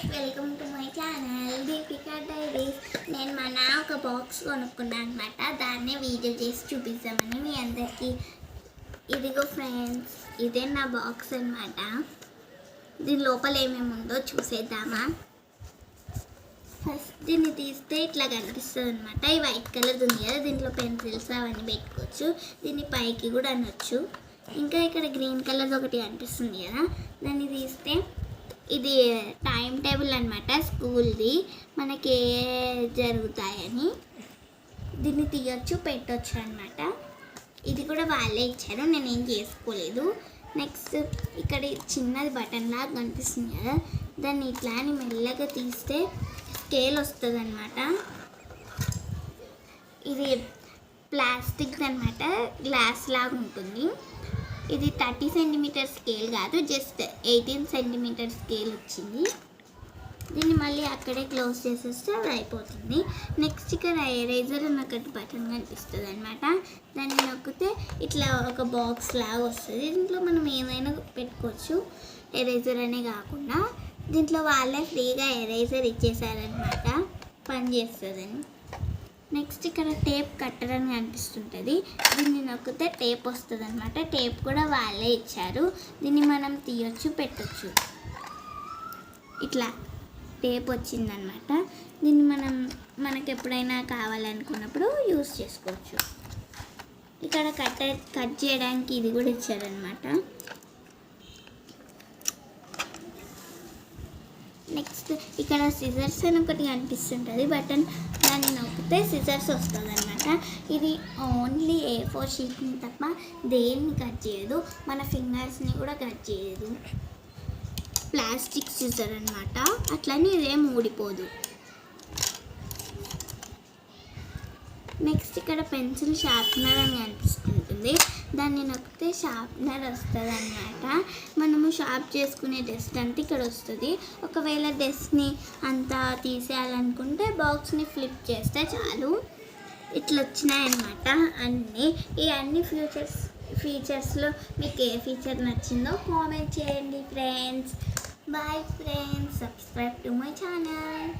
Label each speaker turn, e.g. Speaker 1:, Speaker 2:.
Speaker 1: Guys, welcome to my channel Deepika diaries. నేను ఒక box కొనుక్కున్నాను అనమాట. దాన్నే వీడియో చేసి చూపిస్తామని మీ అందరికీ. ఇదిగో ఫ్రెండ్స్, ఇదే నా బాక్స్ అనమాట. దీని లోపల ఏమేమి ఉందో చూసేద్దామా. ఫస్ట్ దీన్ని తీస్తే ఇట్లా కనిపిస్తుంది అనమాట. ఈ వైట్ కలర్ ఉంది కదా, దీంట్లో పెన్సిల్స్ అవన్నీ పెట్టుకోవచ్చు. దీన్ని పైకి కూడా అనొచ్చు. ఇంకా ఇక్కడ గ్రీన్ కలర్ ఒకటి కనిపిస్తుంది కదా, దాన్ని తీస్తే ఇది టైం టేబుల్ అనమాట, స్కూల్ది. మనకి ఏ జరుగుతాయని దీన్ని తీయొచ్చు, పెట్టొచ్చు అనమాట. ఇది కూడా వాళ్ళే ఇచ్చారు, నేనేం చేసుకోలేదు. నెక్స్ట్ ఇక్కడ చిన్నది బటన్ లాగా కనిపిస్తుంది కదా, దాన్ని ఇట్లా అని మెల్లగా తీస్తే స్కేల్ వస్తుంది అనమాట. ఇది ప్లాస్టిక్ అనమాట, గ్లాస్ లాగా ఉంటుంది. ఇది 30 సెంటీమీటర్ స్కేల్ కాదు, జస్ట్ 18 సెంటీమీటర్ స్కేల్ వచ్చింది. దీన్ని మళ్ళీ అక్కడే క్లోజ్ చేసేస్తే అది అయిపోతుంది. నెక్స్ట్ ఇక్కడ ఎరేజర్ అని ఒకటి బటన్ కనిపిస్తుంది అనమాట. దాన్ని నొక్కితే ఇట్లా ఒక బాక్స్ లాగా వస్తుంది. దీంట్లో మనం ఏమైనా పెట్టుకోవచ్చు, ఎరేజర్ అనే కాకుండా. దీంట్లో వాళ్ళే ఫ్రీగా ఎరేజర్ ఇచ్చేసారనమాట, పని చేస్తుందని. నెక్స్ట్ ఇక్కడ టేప్ కట్టర్ అని కనిపిస్తుంటుంది. దీన్ని నొక్కితే టేప్ వస్తుంది అనమాట. టేప్ కూడా వాళ్ళే ఇచ్చారు. దీన్ని మనం తీయొచ్చు, పెట్టొచ్చు. ఇట్లా టేప్ వచ్చిందనమాట. దీన్ని మనకు ఎప్పుడైనా కావాలనుకున్నప్పుడు యూస్ చేసుకోవచ్చు. ఇక్కడ కట్ చేయడానికి ఇది కూడా ఇచ్చారనమాట. నెక్స్ట్ ఇక్కడ సిజర్స్ అని ఒకటి కనిపిస్తుంటుంది బటన్, దాన్ని నొక్కితే సిజర్స్ వస్తుంది అనమాట. ఇది ఓన్లీ A4 షీట్ని తప్ప దేన్ని కట్ చేయదు, మన ఫింగర్స్ని కూడా కట్ చేయదు. ప్లాస్టిక్ సిజర్ అనమాట, అట్లని ఇదేం ఊడిపోదు. నెక్స్ట్ ఇక్కడ పెన్సిల్ షార్ప్నర్ అని కనిపిస్తుంటుంది. దాన్ని నొక్కితే షార్ప్నర్ వస్తుంది అనమాట. మనము షార్ప్ చేసుకునే డస్ట్ అంతా ఇక్కడ వస్తుంది. ఒకవేళ డస్ట్ని అంతా తీసేయాలనుకుంటే బాక్స్ని ఫ్లిప్ చేస్తే చాలు. ఇట్లా వచ్చినాయన్నమాట అన్నీ. ఈ అన్ని ఫీచర్స్లో మీకు ఏ ఫీచర్ నచ్చిందో కామెంట్ చేయండి friends. Bye friends, subscribe to my channel.